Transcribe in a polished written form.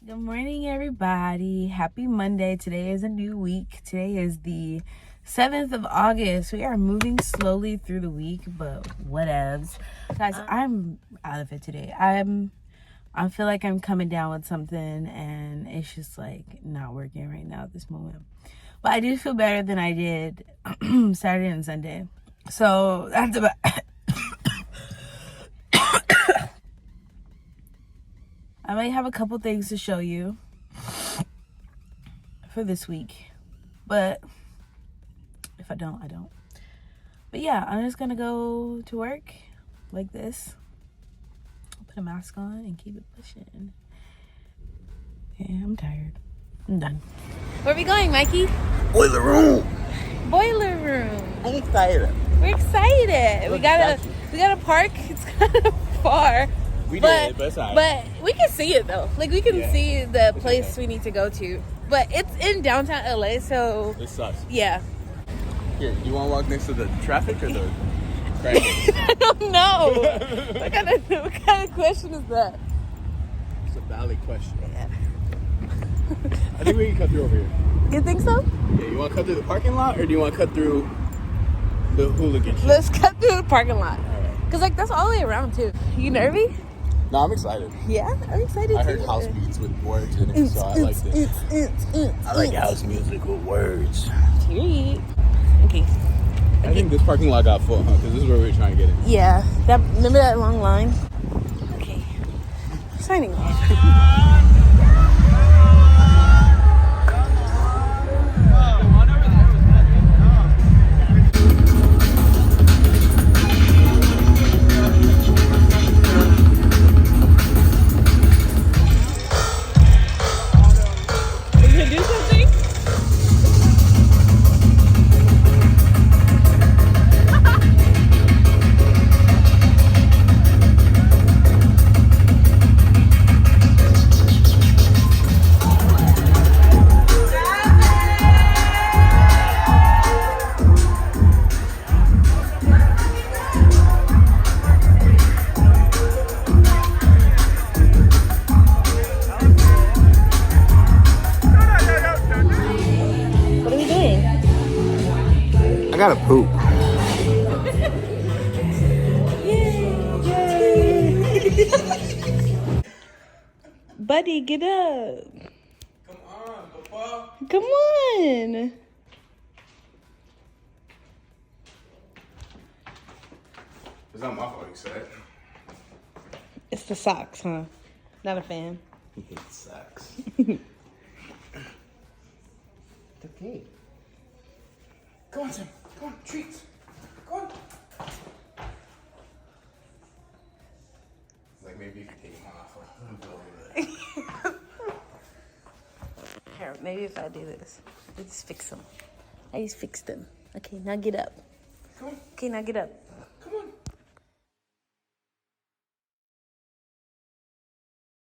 Good morning, everybody. Happy Monday. Today is a new week. Today is the 7th of August. We are moving slowly through the week, but whatevs. Guys, I'm out of it today. I feel like I'm coming down with something and it's just like not working right now at this moment. But I do feel better than I did Saturday and Sunday. So that's about I might have a couple things to show you for this week, but if I don't, I don't. But yeah, I'm just gonna go to work like this. Put a mask on and keep it pushing. Yeah, I'm tired. I'm done. Where are we going, Mikey? Boiler room. Boiler room. I'm excited. We're excited. We gotta park. It's kind of far. But it's all right. But we can see it though. Like we can see the place we need to go to. But it's in downtown LA, so It sucks. yeah. Here, you want to walk next to the traffic or the crackhead? I don't know. what kind of question is that? It's a valid question. Yeah. I think we can cut through over here. You think so? Yeah, you want to cut through the parking lot or do you want to cut through the hooligan shit? Let's cut through the parking lot. All right. Cause like that's all the way around too. You nervy? No, I'm excited. Yeah, I'm excited I too. heard house beats with words in it, so I like this. I like house music with words. Period. Okay. I think this parking lot got full, huh? Because this is where we were trying to get in. Yeah. Remember that long line? Okay. Signing off. I gotta poop. Buddy, get up. Come on, Papa. Come on. It's not my fault, you said. It's the socks, huh? Not a fan. It sucks. It's okay. Go on, Tim. Go on, treats. Go on. Like maybe if you take them off, I'll go over there. Here, maybe if I do this. Let's fix them. I just fixed them. Okay, now get up. Come on. Okay, now get up.